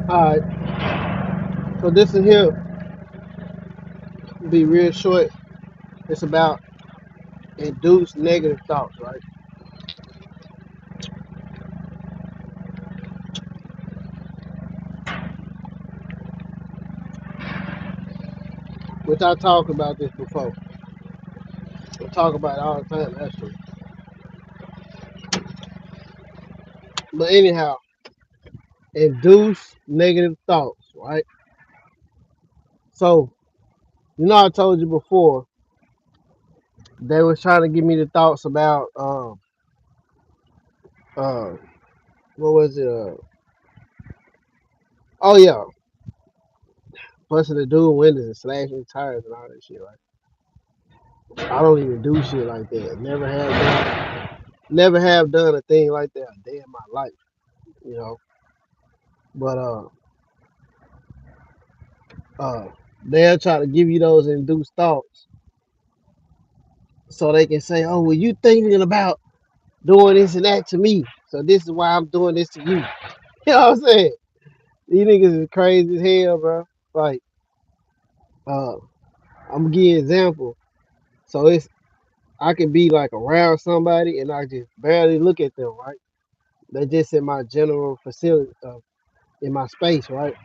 Alright, so this is here be real short. It's about induced negative thoughts, right? Which I talked about this before. I talk about it all the time, actually. But anyhow, induced negative thoughts, right? So, I told you before they was trying to give me the thoughts about uh what was it? Oh yeah, busting the dude windows and slashing tires and all that shit, right? I don't even do shit like that. Never have done a thing like that a day in my life, you know. But uh they'll try to give you those induced thoughts so they can say, oh, well, you thinking about doing this and that to me. So this is why I'm doing this to you. You know what I'm saying? These niggas is crazy as hell, bro. Like, uh, I'm gonna give you an example. So I can be like around somebody and I just barely look at them, right? They just in my general facility, in my space, right?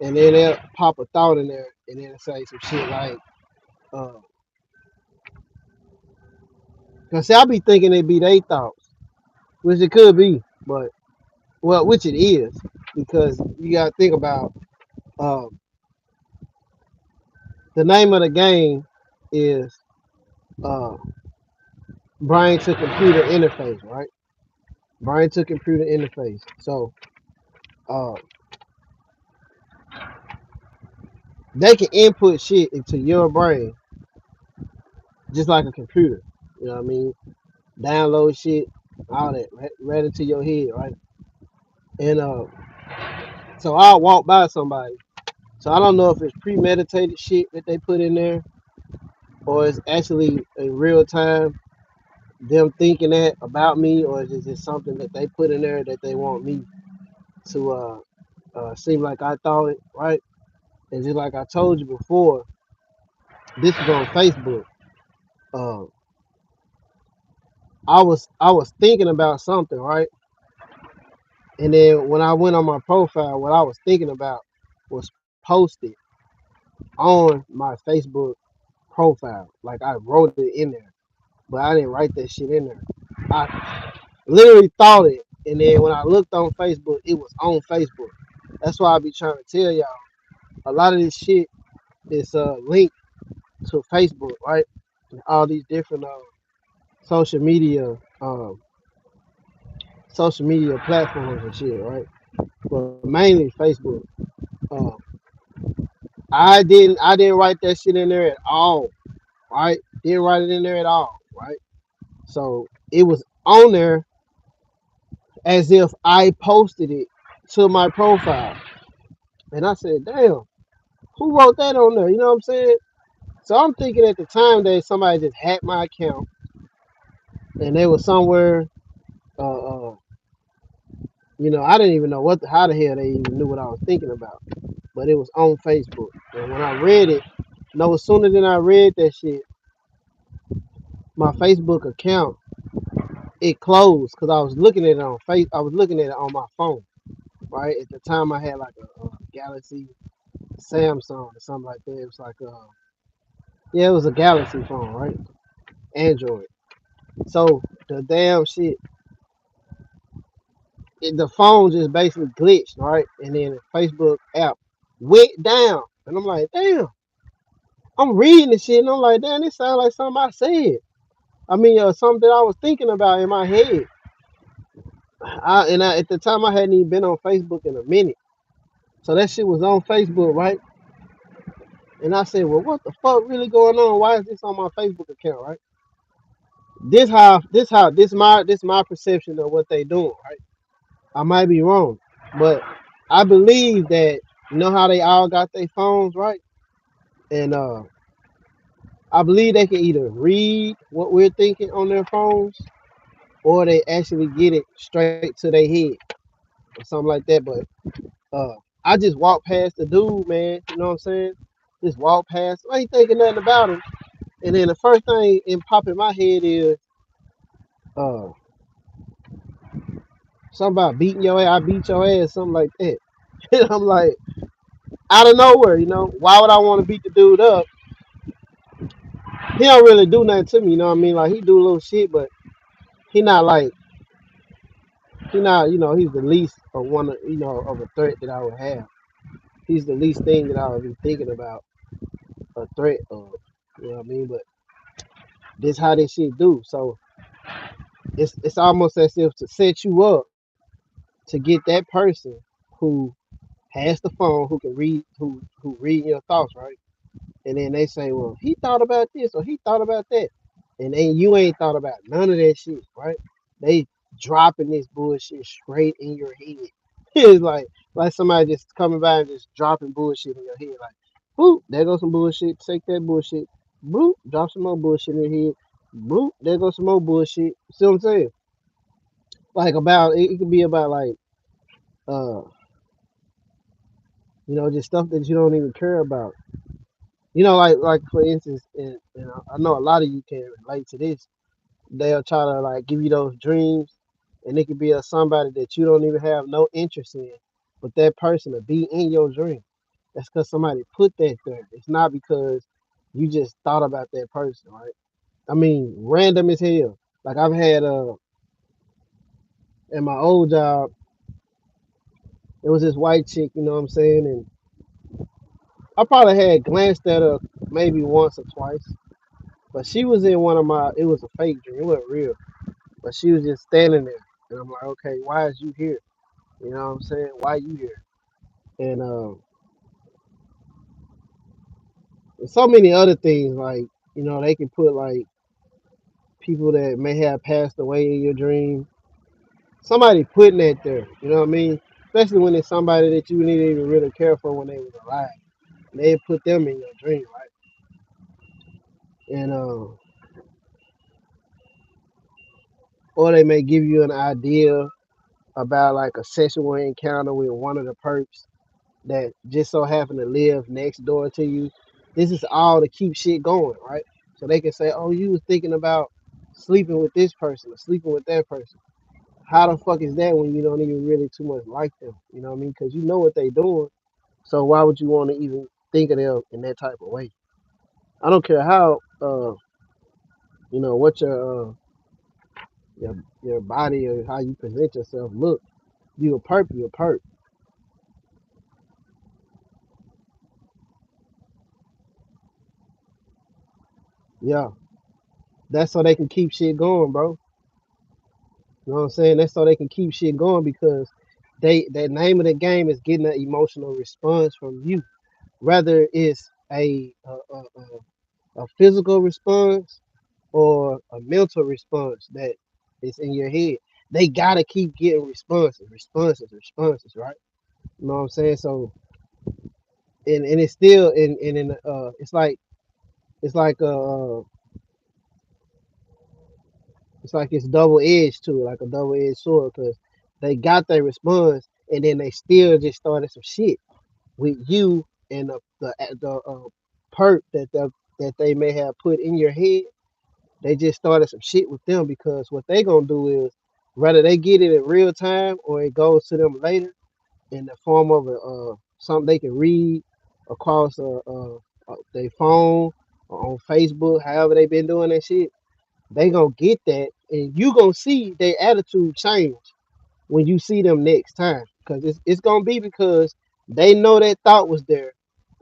And then they'll pop a thought in there and then say some shit like, uh, cause see, I be thinking it be they thoughts, which it could be, but well, which it is, because you gotta think about um, the name of the game is uh, brain to computer interface, right? Brain to computer interface. So uh, they can input shit into your brain just like a computer. You know what I mean? Download shit, all that, right into your head, right? And so I'll walk by somebody. So I don't know if it's premeditated shit that they put in there or it's actually in real time them thinking that about me, or is it just something that they put in there that they want me to seem like I thought it, right? And just like I told you before, this is on Facebook. Uh, I was thinking about something, right? And then when I went on my profile, what I was thinking about was posted on my Facebook profile. Like I wrote it in there, but I didn't write that shit in there. I literally thought it, and then when I looked on Facebook, it was on Facebook. That's why I be trying to tell y'all a lot of this shit is linked to Facebook, right? And all these different social media um, social media platforms and shit, right? But mainly Facebook. Uh, I didn't write that shit in there at all, right? Didn't write it in there at all, right? So it was on there as if I posted it to my profile. And I said, damn, who wrote that on there? You know what I'm saying? So I'm thinking at the time that somebody just hacked my account and they was somewhere, uh, uh, I didn't even know how the hell they even knew what I was thinking about. But it was on Facebook. And when I read it, no sooner than I read that shit, my Facebook account, it closed because I was looking at it on I was looking at it on my phone, right? At the time I had like a Galaxy Samsung or something like that. It was like yeah, it was a Galaxy phone, right? Android. So the damn shit, the phone just basically glitched, right? And then the Facebook app went down. And I'm like, damn. I'm reading the shit and I'm like, damn, this sounds like something I said. I mean, something that I was thinking about in my head. At the time I hadn't even been on Facebook in a minute. So that shit was on Facebook, right? And I said, well, what the fuck really going on? Why is this on my Facebook account, right? This my perception of what they doing, right? I might be wrong, but I believe that how they all got their phones, right? And I believe they can either read what we're thinking on their phones or they actually get it straight to their head or something like that. But uh, I just walked past the dude, man. You know what I'm saying? Just walk past. I ain't thinking nothing about him. And then the first thing in pop in my head is uh something about beating your ass. I beat your ass, something like that. And I'm like, out of nowhere, why would I want to beat the dude up? He don't really do nothing to me, you know what I mean? Like he do a little shit, but he not like he not, he's the least of one of of a threat that I would have. He's the least thing that I would be thinking about a threat of. You know what I mean? But this how this shit do. So it's almost as if to set you up to get that person who has the phone, who can read, who read your thoughts, right? And then they say, well, he thought about this or he thought about that. And then you ain't thought about none of that shit, right? They dropping this bullshit straight in your head. It's like somebody just coming by and just dropping bullshit in your head. Like, boop, there goes some bullshit. Take that bullshit. Boop, drop some more bullshit in your head. Boop, there goes some more bullshit. See what I'm saying? Like about it could be about like uh just stuff that you don't even care about. Like for instance, and I know a lot of you can relate to this. They'll try to like give you those dreams, and it could be of somebody that you don't even have no interest in, but that person will be in your dream. That's because somebody put that there. It's not because you just thought about that person, right? I mean, random as hell. Like I've had in my old job, it was this white chick, you know what I'm saying, and I probably had glanced at her maybe once or twice. But she was in one of my. It was a fake dream. It wasn't real. But she was just standing there, and I'm like, okay, why is you here? You know what I'm saying? Why you here? And so many other things like they can put like people that may have passed away in your dream. Somebody putting that there. You know what I mean? Especially when it's somebody that you didn't even really care for when they was alive. They put them in your dream, right? And or they may give you an idea about like a sexual encounter with one of the perps that just so happen to live next door to you. This is all to keep shit going, right? So they can say, oh, you was thinking about sleeping with this person or sleeping with that person. How the fuck is that when you don't even really too much like them? You know what I mean? Because you know what they doing. So why would you want to even think of them in that type of way? I don't care how, what your body or how you present yourself look. You a perp, you a perp. Yeah, that's so they can keep shit going, bro. You know what I'm saying? That's so they can keep shit going because that name of the game is getting an emotional response from you. Whether it's a physical response or a mental response that is in your head. They gotta keep getting responses, right? You know what I'm saying? So and it's still in it's like it's double edged too, like a double edged sword, because they got their response and then they still just started some shit with you and the perk that they may have put in your head. They just started some shit with them because what they gonna do is whether they get it in real time or it goes to them later in the form of a something they can read across their phone or on Facebook, however they been doing that shit. They gonna get that, and you gonna see their attitude change when you see them next time, because it's gonna be because they know that thought was there,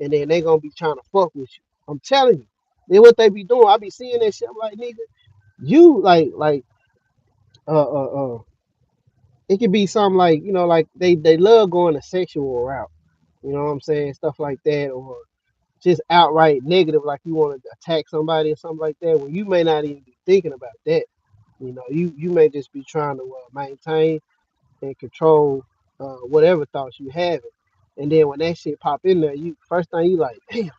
and then they gonna be trying to fuck with you. I'm telling you, then what they be doing. I be seeing that shit. I'm like, nigga, you like uh uh uh. It could be something like like they love going the sexual route. You know what I'm saying? Stuff like that, or just outright negative, like you want to attack somebody or something like that. When you may not even be thinking about that. You may just be trying to maintain and control whatever thoughts you have. And then when that shit pop in there, you first thing you like, damn,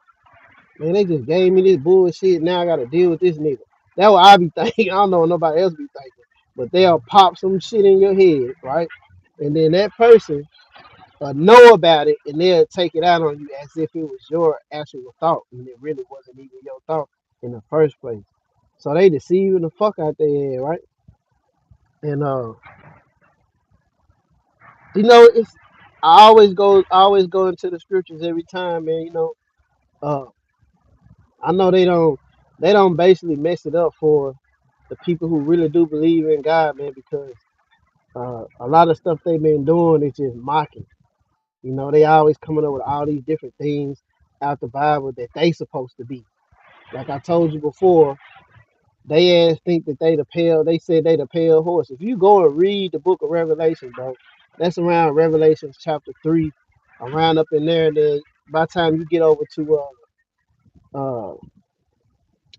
man, they just gave me this bullshit. Now I gotta deal with this nigga. That's what I be thinking. I don't know what nobody else be thinking. But they'll pop some shit in your head, right? And then that person, know about it, and they'll take it out on you as if it was your actual thought, and it really wasn't even your thought in the first place. So they deceiving the fuck out their head, right? And it's I always go into the scriptures every time, man. Uh, I know they don't basically mess it up for the people who really do believe in God, man, because a lot of stuff they've been doing is just mocking. They always coming up with all these different things out the Bible that they supposed to be. Like I told you before, they ass think that they said they the pale horse. If you go and read the book of Revelation, bro, that's around Revelation chapter 3, around up in there. Then by the time you get over to uh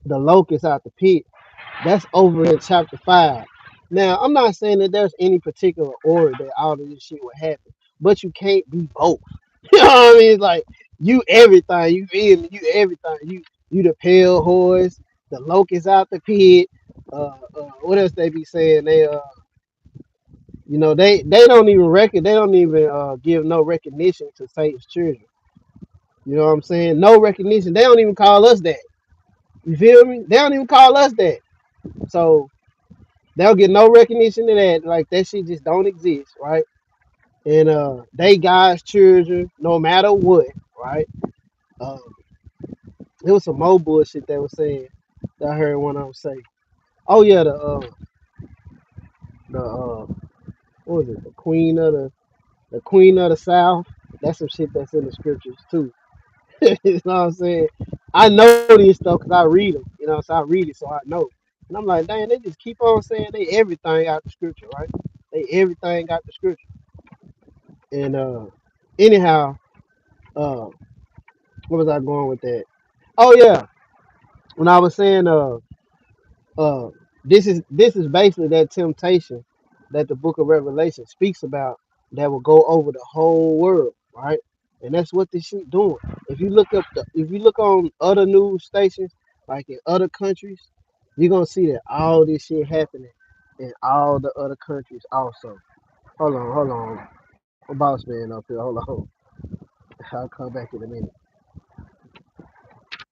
the locust out the pit, that's over in chapter 5. Now, I'm not saying that there's any particular order that all of this shit would happen, but you can't be both. You know what I mean? It's like you everything. You feel me? You everything. You the pale horse, the locust out the pit. What else they be saying? They don't even they don't even give no recognition to Satan's children. You know what I'm saying? No recognition. They don't even call us that. You feel me? They don't even call us that. So they'll get no recognition to that. Like that shit just don't exist, right? And they God's children, no matter what, right? Uh, it was some more bullshit they was saying that I heard one of them say. Oh yeah, the what was it? The queen of the South. That's some shit that's in the scriptures too. You know what I'm saying? I know these stuff because I read them. So I read it, so I know. And I'm like, dang, they just keep on saying they everything out the scripture, right? They everything got the scripture. And anyhow, uh, where was I going with that? Oh yeah, when I was saying uh, this is basically that temptation that the Book of Revelation speaks about that will go over the whole world, right? And that's what this shit doing. If you look on other news stations, like in other countries, you're gonna see that all this shit happening in all the other countries also. Hold on. My boss man up here. Hold on. I'll come back in a minute.